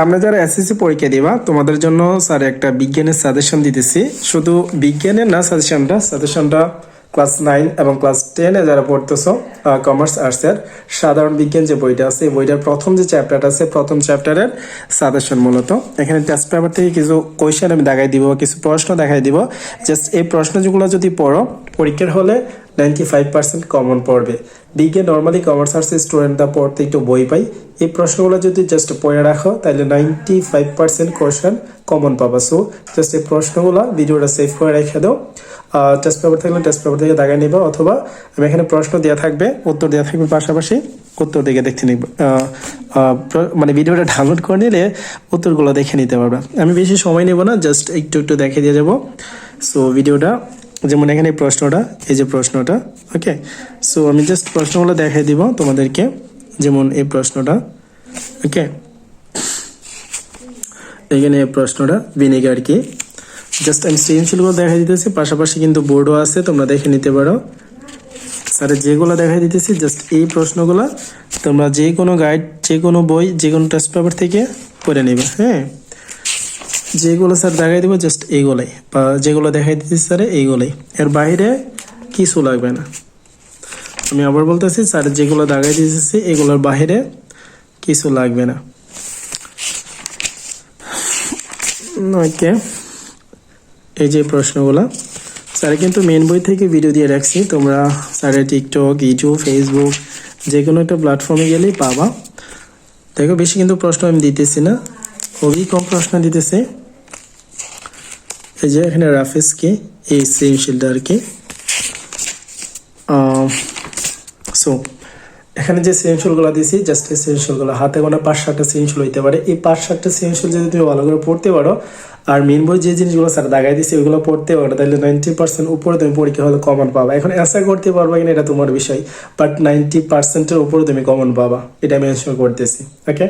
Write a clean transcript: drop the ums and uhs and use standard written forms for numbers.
আমরা যারা এসএসসি পরীক্ষা দিবা তোমাদের জন্য স্যার একটা বিজ্ঞানের সাজেশন দিতেছি। শুধু বিজ্ঞানের না, সাজেশনটা ক্লাস 9 এবং ক্লাস 10 এ যারা পড়তেছো কমার্স আর্টসের সাধারণ বিজ্ঞান যে বইটা আছে, এই বইটার প্রথম যে চ্যাপ্টারটা আছে, প্রথম চ্যাপ্টারের সাজেশন মূলত। এখানে টেস্ট পেপার থেকে কিছু কোয়েশ্চেন আমি দেখাই দিব, কিছু প্রশ্ন দেখাই দিব। জাস্ট এই প্রশ্নগুলো যদি পড়ো পরীক্ষার হলে 95% কমন পড়বে। বিজ্ঞান নর্মালি কমার্স আর্টসের স্টুডেন্টরা পড়তে একটু বই পাই, এই প্রশ্নগুলো যদি জাস্ট পড়ে রাখো তাহলে 95% কোয়েশ্চেন কমন পাবা। সো জাস্ট এই প্রশ্নগুলো ভিডিওটা সেভ করে রেখে দাও। টেস্ট পেপার থাকলে টেস্ট পেপার থেকে দাগায় নিবা, অথবা আমি এখানে প্রশ্ন দেওয়া থাকবে, উত্তর দেওয়া থাকবে, পাশাপাশি উত্তর দিকে দেখতে নিব, মানে ভিডিওটা ডাউনলোড করে নিলে উত্তরগুলো দেখে নিতে পারবে। আমি বেশি সময় নেব না, জাস্ট একটু একটু দেখে দিয়ে যাব। সো ভিডিওটা যেমন এখানে এই প্রশ্নটা, এই যে প্রশ্নটা, ওকে। সো আমি জাস্ট প্রশ্নগুলো দেখাই দিব তোমাদেরকে। যেমন এই প্রশ্নটা, ওকে, এখানে এই প্রশ্নটা ভিনেগার কি। জাস্ট আমি সৃজনশীলগুলো দেখাই দিতেছি, পাশাপাশি কিন্তু বোর্ডও আছে, তোমরা দেখে নিতে পারো। স্যার যেগুলো দেখাই দিতেছি জাস্ট এই প্রশ্নগুলো তোমরা যে কোনো গাইড, যে কোনো বই, যে কোনো টেস্ট পেপার থেকে পড়ে নেবে। হ্যাঁ, যেগুলো স্যার দেখাই দিব জাস্ট এইগুলাই, বা যেগুলো দেখাই দিতেছি স্যার এইগুলাই, এর বাইরে কিছু লাগবে না। আমি আবার বলতেছি, স্যার যেগুলো দেখাই দিতেছি এগুলোর বাইরে কিছু লাগবে না। ওকে, এই যে প্রশ্নগুলো স্যার কিন্তু মেন বই থেকে ভিডিও দিয়ে রাখছি, তোমরা স্যারের টিকটক, ইউটিউব, ফেসবুক যে কোনো একটা প্ল্যাটফর্মে গেলেই পাবা। দেখো বেশি কিন্তু প্রশ্ন আমি দিতেছি না, খুবই কম প্রশ্ন দিতেছি। এই যে এখানে রাফেস কি, এই সৃজনশীলটা আর কি। সো এখানে যে সৃজনশীলগুলো দিয়েছি জাস্ট এই সৃজনশীলগুলো হাতে গোনা 5-7টা সৃজনশীল হইতে পারে। এই 5-7টা সৃজনশীল যদি তুমি ভালো করে পড়তে পারো, আর মেন বই যে জিনিসগুলো স্যার দাগাই দিয়েছে ওইগুলো পড়তে পারো, তাহলে 90% উপরে তুমি পরীক্ষা হলে কমন পাবা। এখন অ্যান্সার করতে পারবা কিনা এটা তোমার বিষয়, বাট 90%-এর উপরে তুমি কমন পাবা, এটা আমি এনশিওর করতেছি। ওকে।